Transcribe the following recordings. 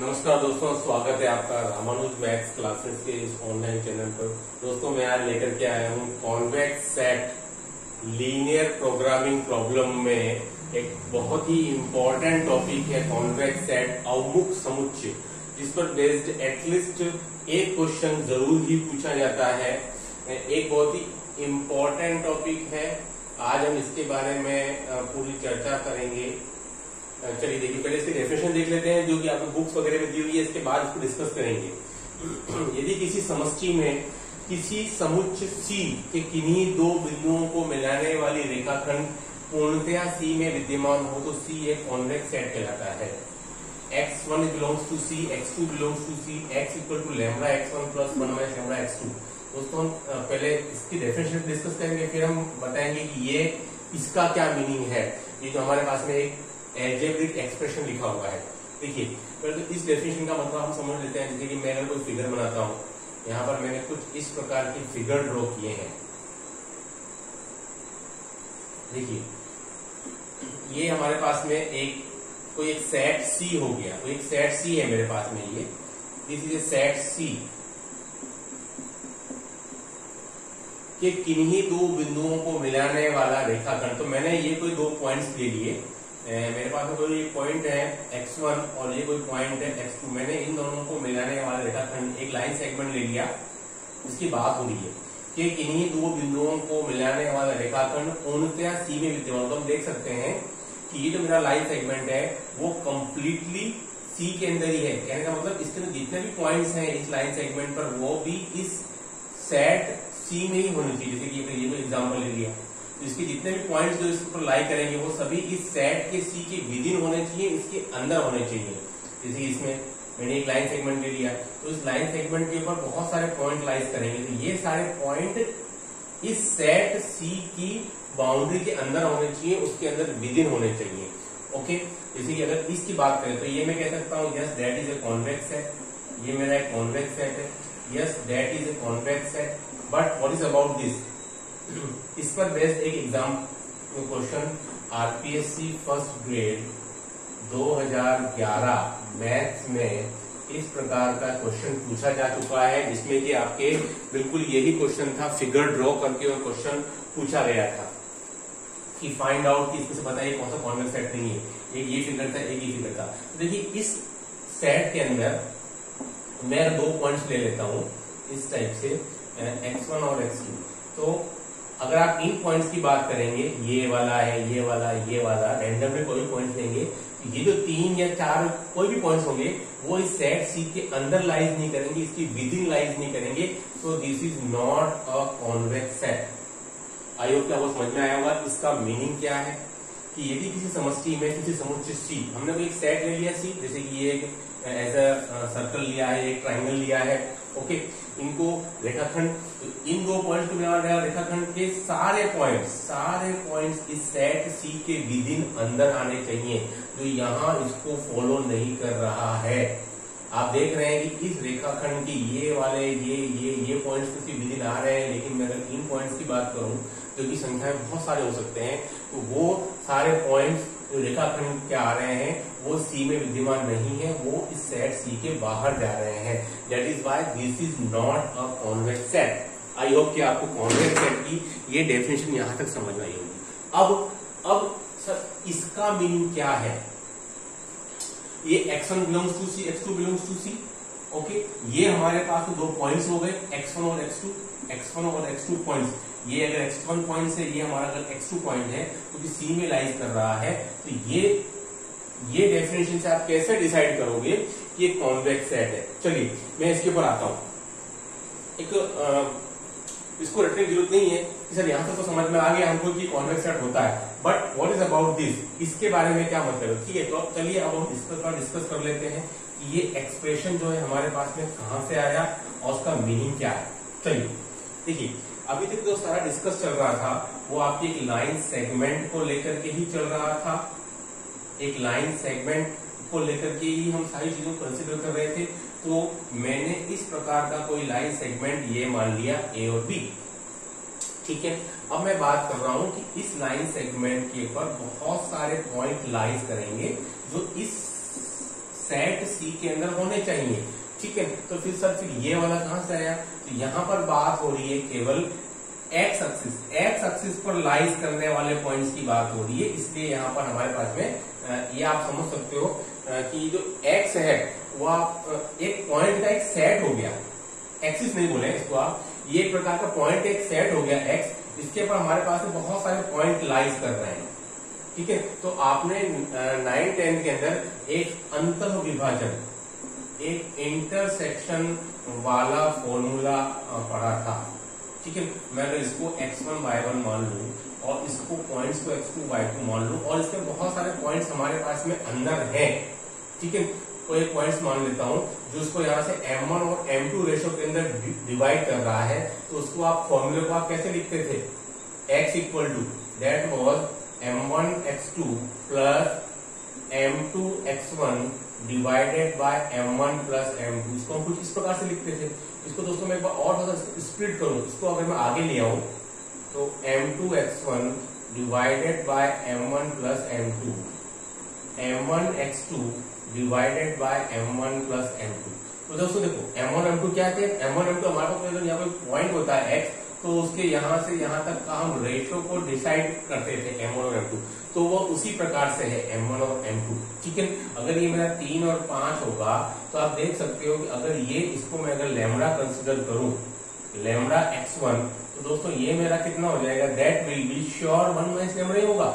नमस्कार दोस्तों, स्वागत है आपका रामानुज मैथ्स क्लासेस के इस ऑनलाइन चैनल पर। दोस्तों मैं आज लेकर के आया हूँ convex set linear programming problem में एक बहुत ही इम्पोर्टेंट टॉपिक है कॉन्वेक्स सेट अवमुख समुच्चय, जिस पर बेस्ड एटलीस्ट एक क्वेश्चन जरूर ही पूछा जाता है। एक बहुत ही इम्पोर्टेंट टॉपिक है। आज हम इसके बारे में पूरी चर्चा करेंगे। चलिए देखिए, पहले इसकी डेफिनेशन देख लेते हैं जो कि आपको बुक्स वगैरह में दी हुई है। इसके बाद इसको डिस्कस करेंगे। यदि किसी समष्टि में किसी समुच्चय C के किन्हीं दो बिंदुओं को मिलाने वाली रेखाखंड पूर्णतया C में विद्यमान हो तो C एक कॉन्वेक्स सेट कहलाता है। x1 belongs to C, x2 belongs to C, x equal to lambda x1 plus 1 minus lambda x2। दोस्तों हम पहले इसकी डेफिनेशन डिस्कस करेंगे, फिर हम बताएंगे कि ये इसका क्या मीनिंग है। ये जो हमारे पास में एक एल्जेब्रिक एक्सप्रेशन लिखा हुआ है। देखिए पहले तो इस डेफिनेशन का मतलब हम समझ लेते हैं। जैसे कि मैं अगर कोई फिगर बनाता हूं, यहाँ पर मैंने कुछ इस प्रकार के फिगर ड्रॉ किए हैं। देखिए ये हमारे पास में कोई एक सेट C हो गया, कोई एक सेट C है मेरे पास में। ये this is a set C के किन्हीं दो बिंदुओं को मिलाने वाला रेखाखंड। तो मैंने ये कोई दो पॉइंट्स ले लिए। मेरे पास में कोई एक पॉइंट है x1 और ये कोई पॉइंट है x2। मैंने इन दोनों को मिलाने वाला रेखाखंड एक लाइन सेगमेंट ले लिया। इसकी बात हो रही है कि किन्हीं दो बिंदुओं को मिलाने वाला रेखाखंड पूर्णतया C में विद्यमान। तो हम देख सकते हैं कि ये जो मेरा लाइन सेगमेंट है वो कंप्लीटली C के अंदर ही है। कहने का मतलब इसके अंदर जितने भी पॉइंट्स हैं इस लाइन सेगमेंट पर वो भी इस सेट C में ही होनी चाहिए। जैसे कि ये एग्जाम्पल ले लिया, तो इसके जितने भी पॉइंट्स जो इसके ऊपर लाई करेंगे वो सभी इस सेट के C के विदिन होने चाहिए, इसके अंदर होने चाहिए। जैसे इसमें मैंने एक लाइन सेगमेंट ले लिया, तो इस लाइन सेगमेंट के ऊपर बहुत सारे पॉइंट लाइज करेंगे, तो ये सारे पॉइंट इस सेट C की बाउंड्री के अंदर होने चाहिए, उसके अंदर विदिन होने चाहिए। ओके, जैसे कि अगर इसकी बात करें तो ये मैं कह सकता हूँ yes that is a convex set. ये मेरा एक कॉन्वेक्स सेट है। Yes that is a convex set. But what is about this? इस पर बेस्ड एक exam question RPSC first grade 2011 maths में इस प्रकार का क्वेश्चन पूछा जा चुका है, जिसमें कि आपके बिल्कुल यही क्वेश्चन था। फिगर ड्रॉ करके वो क्वेश्चन पूछा गया था कि फाइंड आउट कि इसमें से बताइए कौन सा कॉन्वेक्स सेट नहीं है। एक ये फिगर था, एक ये फिगर था। देखिए इस सेट के अंदर मैं दो पॉइंट्स ले लेता हूं इस टाइप से, x1 और x2। तो अगर आप इन पॉइंट्स की बात करेंगे, ये वाला है, ये वाला, ये वाला, रैंडमली कोई पॉइंट लेंगे, ये जो 3 या 4 कोई भी पॉइंट्स होंगे वो इस सेट C के अंदर लाइज नहीं करेंगे, इसकी विदिन लाइज नहीं करेंगे। So this is not a convex set. I hope कि आपको समझ में आया होगा इसका मीनिंग क्या है। कि यदि किसी समष्टि में किसी समुच्चय C, हमने कोई एक सेट ले लिया C, जैसे कि ये एज अ सर्कल लिया है, एक ट्राइंगल लिया है। ओके, इनको रेखाखंड, इन दो पॉइंट्स को मिलाने वाला रेखाखंड के सारे पॉइंट्स इस सेट C के विदिन अंदर आने चाहिए, जो यहाँ इसको फॉलो नहीं कर रहा है। आप देख रहे हैं कि इस रेखाखंड की ये वाले ये पॉइंट्स किसी विदिन आ रहे हैं, लेकिन मैं अगर इन पॉइंट्स की बात करूं जो कि संख्या में बहुत सारे हो सकते हैं, तो वो सारे पॉइंट्स जो रेखाखंड के आ रहे हैं वो C में विद्यमान नहीं है, वो इस सेट C के बाहर जा रहे हैं। That is why this is not a convex set. I hope कि आपको कॉन्वेक्स सेट की ये डेफिनेशन यहां तक समझ में आई होगी। अब सर इसका मीनिंग क्या है? ये x1 belongs to C, x2 belongs to C। Okay, ये हमारे पास तो दो पॉइंट्स हो गए, x1 और x2 पॉइंट्स। ये अगर x1 पॉइंट है, ये हमारा अगर x2 पॉइंट है, क्योंकि तो C में लाइज कर रहा है, तो ये डेफिनेशन से आप कैसे डिसाइड करोगे कि ये कॉन्वेक्स सेट है? चलिए मैं इसके ऊपर आता हूं। इसको रटने की जरूरत नहीं है कि सर यहां तक तो समझ में आ गया हमको कि कॉन्वेक्स सेट होता है, but what is about this, इसके बारे में क्या मतलब है? ठीक है, तो चलिए अब हम डिस्कस कर लेते हैं कि ये एक्सप्रेशन जो है हमारे पास में कहां से आया और उसका मीनिंग क्या है। चलिए देखिए, अभी तक जो सारा डिस्कस चल रहा था वो आपकी एक लाइन सेगमेंट को लेकर के ही चल रहा था। एक लाइन सेगमेंट को लेकर के ही हम सारी चीजों को कंसिडर कर रहे थे। तो मैंने इस प्रकार का कोई लाइन सेगमेंट ये मान लिया A और B। ठीक है, अब मैं बात कर रहा हूं कि इस लाइन सेगमेंट के ऊपर बहुत सारे पॉइंट लाइज करेंगे जो इस सेट सी के अंदर होने चाहिए। ठीक है, तो फिर सर फिर ये वाला कहां से आया? तो यहाँ पर बात हो रही है केवल एक्स एक्सिस पर लाइज करने वाले पॉइंट्स की बात हो रही है, इसलिए यहाँ पर हमारे पास में ये आप समझ सकते हो कि जो एक्स है वो आप एक पॉइंट का एक सेट हो गया, एक्सिस नहीं बोले इसको आप, ये एक प्रकार का पॉइंट एक सेट हो गया एक्स, इसके ऊपर हमारे पास में बहुत सारे पॉइंट लाइज कर रहे हैं। ठीक है, तो आपने 9-10 के अंदर एक अंतः विभाजन, एक इंटरसेक्शन वाला फॉर्मूला पढ़ा था। ठीक है, मैं अगर इसको x1 y1 मान लूं और इसको पॉइंट्स को x2 y2 मान लूं और इसके बहुत सारे पॉइंट्स हमारे पास में अंदर हैं। ठीक है, तो एक पॉइंट्स मान लेता हूं जो उसको यहाँ से m1 और m2 रेशो के अंदर डिवाइड कर रहा है, तो उसको आप फॉर्मूले को आप कैसे लिखते थे? x equal to that was m1 x2 plus m2 x1 divided by m1 plus m2। इसको हम कुछ इस प्रकार से लिखते थे। इसको दोस्तों मैं एक बार और थोड़ा स्प्लिट करूं, इसको अगर मैं आगे ले आऊं तो m2 x1 divided by m1 plus m2, m1 x2 divided by m1 plus m2। तो दोस्तों देखो m1 m2 क्या थे? m1 m2 हमारे पास अगर यहाँ पे पॉइंट होता है x, तो उसके यहां से यहां तक का हम रेशियो को डिसाइड करते थे m1 और m2, तो वो उसी प्रकार से है m1 और m2। ठीक है, अगर ये मेरा 3 और 5 होगा तो आप देख सकते हो कि अगर ये इसको मैं अगर लैम्बडा कंसिडर करूं, लैम्बडा x1, तो दोस्तों ये मेरा कितना हो जाएगा? That will be sure 1 minus lambda ही होगा।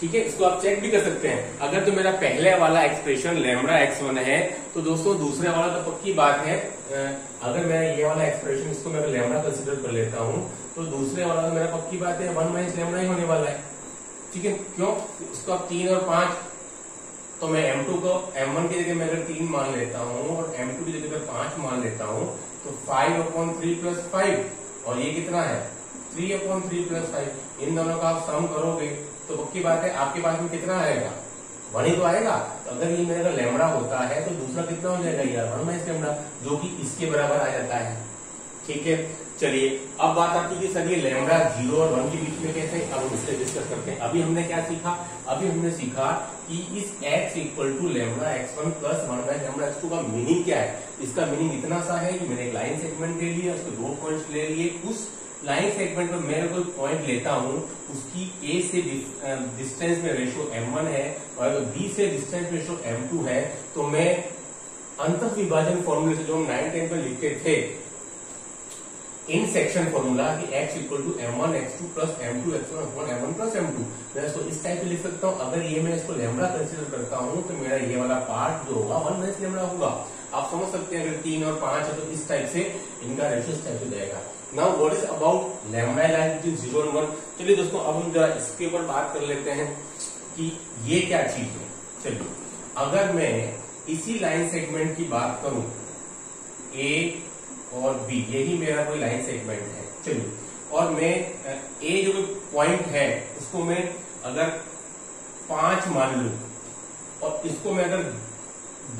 ठीक है, इसको आप चेक भी कर सकते हैं। अगर तो मेरा पहले वाला एक्सप्रेशन लैम्बडा x1 है, तो दोस्तों दूसरे वाला तो पक्की बात है, अगर मैं ये वाला एक्सप्रेशन इसको मैं लैम्बडा कंसिडर कर लेता हूं, तो दूसरे वाला तो मेरा पक्की बात है 1 माइनस लैम्बडा ही होने वाला है। ठीक है, क्यों? इसको आप 3 और 5, तो मैं m2 को m1 की जगह मैं अगर 3 मान लेता हूं और m2 की जगह 5 मान लेता हूं, तो 5/3 प्लस 5, और ये कितना है? 3/3 प्लस 5। इन दोनों का आप सम करोगे तो पक्की बात है आपके पास में कितना आएगा? 1 ही तो आएगा। तो अगर ये मेरा लैम्बडा होता है तो दूसरा कितना हो जाएगा यार? 1 माइनस लैम्बडा, जो कि इसके बराबर आ जाता है। ठीक है, चलिए अब बात आती है कि सर ये लैम्बडा 0 और 1 के बीच में कैसे, अब हम इससे डिस्कस करते हैं। अभी हमने क्या सीखा? अभी हमने सीखा कि इस x equal to lambda x1 plus 1 by lambda x2 का मीनिंग क्या है। इसका मीनिंग इतना सा है कि मैंने एक लाइन सेगमेंट ले लिया, उसके 2 पॉइंट्स ले लिए, उस लाइन सेगमेंट में मैं कोई पॉइंट लेता हूं, उसकी A से डिस्टेंस में रेशियो m1 है और अगर B से डिस्टेंस रेशियो m2 है, तो मैं अंतः विभाजन फॉर्मूले से जो हम 9-10 में लिखते थे, इन सेक्शन फॉर्मूला कि x equal to m1 x2 plus m2 x1 upon m1 plus m2, मैं इसको इस टाइप से लिख सकता हूं। अगर ये मैं इसको लैम्बडा कंसीडर करता हूं तो मेरा ये वाला पार्ट जो होगा 1 माइनस लैम्बडा होगा। आप समझ सकते हैं, अगर 3 और 5 है तो इस टाइप से इनका रेशियो इस टाइप से जाएगा। Now what is about lambda line between 0 और 1? चलिए दोस्तों अब हम जरा इसके ऊपर बात कर लेते हैं कि ये क्या चीज है। चलिए अगर मैं इसी लाइन सेगमेंट की बात करूं, A और B, यही मेरा कोई लाइन सेगमेंट है, चलिए, और मैं A जो पॉइंट है उसको मैं अगर 5 मान लूं और इसको मैं अगर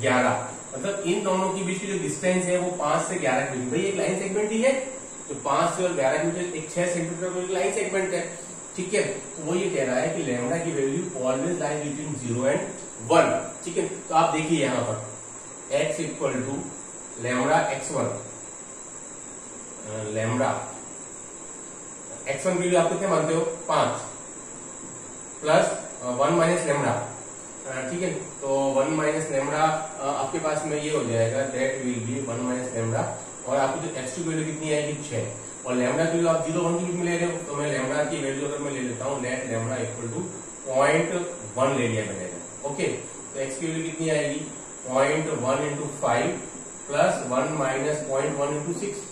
11, मतलब इन दोनों के बीच की जो डिस्टेंस है वो 5 से 11 के बीच, भाई एक लाइन सेगमेंट ही है, तो 5 से और 11 के बीच एक 6 सेंटीमीटर का लाइन सेगमेंट है। ठीक है, तो वो ये कह रहा है कि लैम्बडा की value always lies between 0 and 1। ठीक है, तो आप देखिए यहां पर x equal to lambda x1, lambda x1 की वैल्यू आप कितने मानते हो? 5 प्लस 1 माइनस लैम्बडा। ठीक है, तो 1 माइनस लैम्बडा आपके पास में ये हो जाएगा, that will B 1 minus lambda, और आपकी जो x2 की वैल्यू कितनी आएगी? 6, और लैम्बडा की वैल्यू आप 0-1 के बीच में ले रहे हो, तो मैं लैम्बडा की वैल्यू अगर मैं ले लेता हूँ, नेट लैम्बडा इक्वल टू 0.1 ले लिया मैंने। ओके, तो x की वैल्यू कितनी आएगी? 0.1 इंटू 5 प्लस 1 माइनस 0.1 इंटू 6।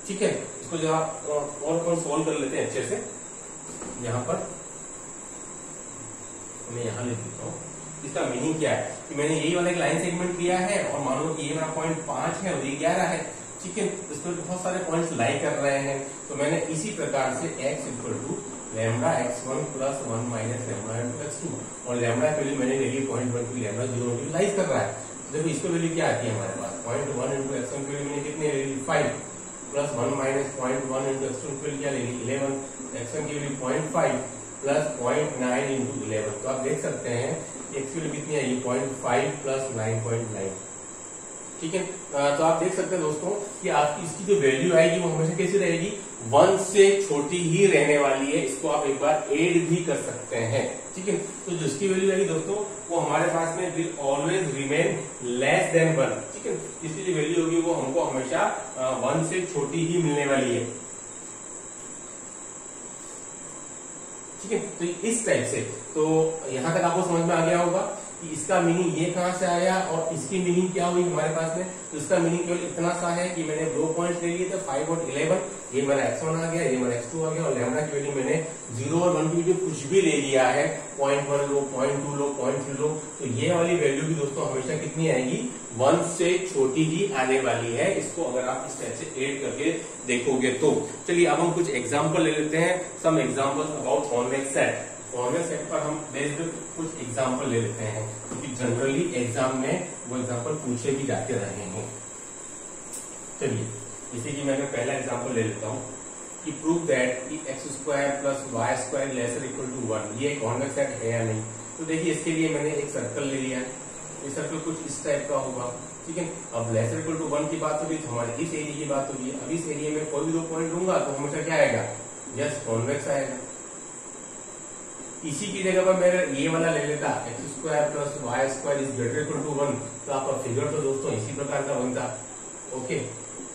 ठीक है, इसको जरा और सोल्व कर लेते हैं अच्छे से। यहां पर मैं यहां लिख देता हूं, इसका मीनिंग क्या है कि मैंने यही वाला एक लाइन सेगमेंट लिया है और मान लो कि ये मेरा पॉइंट 5 है और ये 11 है। ठीक है, इस पर बहुत सारे पॉइंट्स लाई कर रहे हैं, तो मैंने इसी प्रकार से x equal to lambda x1 plus 1 minus lambda into x2, और लैम्बडा की वैल्यू मैंने ले ली 0.1 की, लैम्बडा 0 यूटिलाइज कर रहा है। तो देखो इसको वैल्यू क्या आती है हमारे पास? 0.1 इंटू x1 की वैल्यू मैंने कितनी ले ली? 5 प्लस 1 माइनस 0.1 इंटू x2 की वैल्यू क्या ले ली? 11, x1 की वैल्यू 0.5 प्लस 0.9 इंटू 11। तो आप देख सकते हैं एक्स की वैल्यू कितनी आएगी 0.5 प्लस 9.9। ठीक है, तो आप देख सकते हैं दोस्तों कि आपकी इसकी जो वैल्यू आएगी वो हमेशा कैसी रहेगी, 1 से छोटी ही रहने वाली है। इसको आप एक बार ऐड भी कर सकते हैं। ठीक है, तो जिसकी वैल्यू आएगी दोस्तों वो हमारे पास में will always remain less than 1। ठीक है, इसकी जो वैल्यू होगी वो हमको हमेशा 1 से छोटी ही मिलने वाली है। ठीक है, तो इस टाइप से तो यहां तक आपको समझ में आ गया होगा कि इसका मीनिंग ये कहां से आया और इसकी मीनिंग क्या हुई हमारे पास में। तो इसका मीनिंग केवल इतना सा है कि मैंने 2 पॉइंट्स ले लिए थे 5 और 11। ये मेरा x1 आ गया, ये मेरा x2 आ गया और लैम्डा की वैल्यू मैंने 0 और 1 की वैल्यू कुछ भी ले लिया है, 0.1 लो, 0.2 लो, 0.3 लो। तो ये वाली वैल्यू भी दोस्तों हमेशा कितनी आएगी, 1 से छोटी ही आने वाली है। इसको अगर आप इस टाइप से ऐड करके देखोगे तो। चलिए अब हम कुछ एग्जाम्पल ले लेते हैं, some example about convex set. Convex set पर हम बेस्ड कुछ एग्जाम्पल ले लेते हैं क्योंकि जनरली एग्जाम में वो एग्जाम्पल पूछे भी जाते रहे हैं। चलिए जैसे कि मैंने पहला एग्जाम्पल ले लेता हूँ कि प्रूव दैट कि x² plus y² laser equal to 1। ये कॉन्वेक्स सेट है या नहीं। तो देखिए इसके लिए मैंने एक सर्कल ले लिया है, ये सर्कल कुछ इस टाइप का होगा। ठीक है, अब लेसर इक्वल टू 1 की बात होगी तो हमारे इस एरिया की बात होगी। अब इस एरिया में कोई भी 2 पॉइंट लूंगा तो हमेशा क्या आएगा, यस कॉन्वेक्स आएगा। इसी की जगह पर मैं ये वाला ले लेता x² plus y² is greater equal to 1, तो आपका फिगर तो दोस्तों इसी प्रकार का बनता। ओके,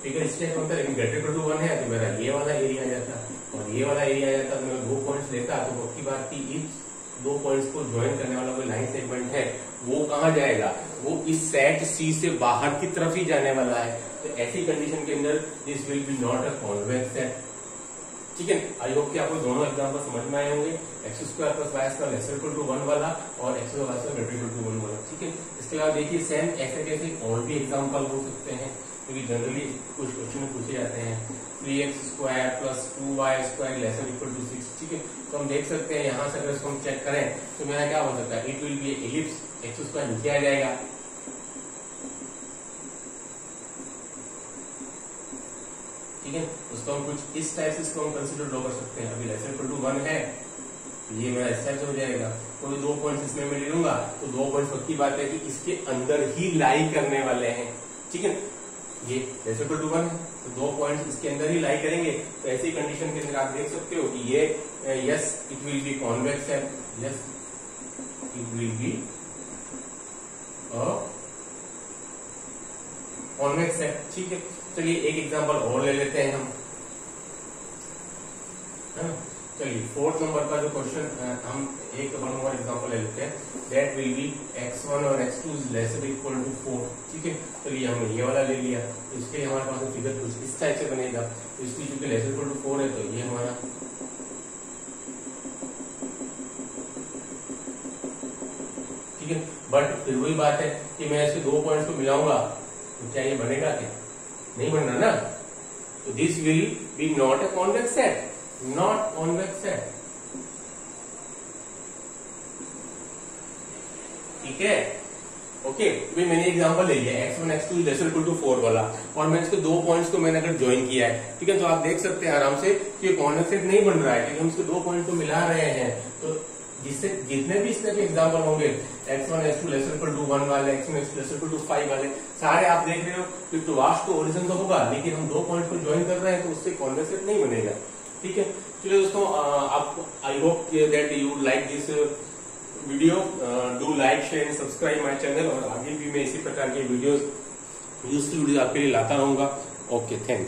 फिगर इस टाइप बनता, लेकिन ग्रेटर इक्वल टू 1 है तो मेरा ये वाला एरिया आ जाता और ये वाला एरिया आ जाता। तो मैं 2 पॉइंट्स लेता तो पक्की बात की इस 2 पॉइंट्स को ज्वाइन करने वाला कोई लाइन सेगमेंट है वो कहाँ जाएगा, वो इस सेट C से बाहर की तरफ ही जाने वाला है। तो ऐसी कंडीशन के अंदर this will be not a convex set. ठीक है, आई होप कि आपको दोनों एग्जाम्पल समझ में आए होंगे, x² plus y² laser equal to 1 वाला और x² ग्रेटर इक्वल टू 1 वाला। ठीक है, इसके अलावा देखिए सेम ऐसे कैसे और भी एग्जाम्पल हो सकते हैं क्योंकि जनरली कुछ क्वेश्चन पूछे जाते हैं। 3x² plus 2y² laser equal to 6। ठीक है, तो हम देख सकते हैं यहाँ से अगर इसको हम चेक करें तो मेरा क्या हो सकता है, it will B ellipse, x² नीचे आ जाएगा। ठीक है, उसको हम कुछ इस टाइप से इसको हम कंसीडर ड्रॉ कर सकते हैं। अभी लेसर इक्वल टू 1 है तो ये मेरा इस टाइप से हो जाएगा। कोई 2 पॉइंट्स इसमें मैं ले लूंगा तो 2 पॉइंट्स पक्की बात है कि इसके अंदर ही लाई करने वाले हैं। ठीक है, ये लेसर इक्वल टू 1 है तो 2 पॉइंट्स इसके अंदर ही लाई करेंगे। तो ऐसी कंडीशन के अंदर आप देख सकते हो कि ये yes it will be convex है, yes it will be convex है। ठीक है, चलिए एक एग्जांपल और ले लेते हैं हम, है ना। चलिए 4th नंबर का जो क्वेश्चन हम एक वन और एग्जांपल ले लेते हैं। दैट विल बी x1 और x2 is lesser equal to 4। ठीक है, चलिए हमने ये वाला ले लिया तो इसके लिए हमारे पास फिगर कुछ इस टाइप से बनेगा। तो इसकी चूंकि लेसर इक्वल टू 4 है तो ये हमारा ठीक है। बट फिर वही बात है कि मैं इसके 2 पॉइंट्स को मिलाऊंगा तो क्या ये बनेगा, क्या नहीं बन रहा ना। तो this will be not a convex set, not convex set. ठीक है, ओके। तो मैंने एग्जांपल ले लिया x1 x2 laser equal to 4 वाला और मैंने इसके 2 पॉइंट्स को मैंने अगर ज्वाइन किया है, ठीक है, तो आप देख सकते हैं आराम से कि कॉन्वेक्स सेट नहीं बन रहा है क्योंकि हम इसके 2 पॉइंट को मिला रहे हैं। तो जिससे जितने भी इस तरह के एग्जाम्पल होंगे x1 x2 laser equal to 1 वाले, x1 x2 laser equal to 5 वाले, सारे आप देख रहे हो कि टू वास्ट तो ओरिजिन तो होगा लेकिन हम 2 पॉइंट को ज्वाइन कर रहे हैं तो उससे कॉन्वेक्स सेट नहीं बनेगा। ठीक है, चलिए दोस्तों, आप I hope that you like this video. Do like share and subscribe my channel और आगे भी मैं इसी प्रकार के वीडियोस यूजफुल वीडियो आपके लिए लाता रहूंगा। Okay, thanks.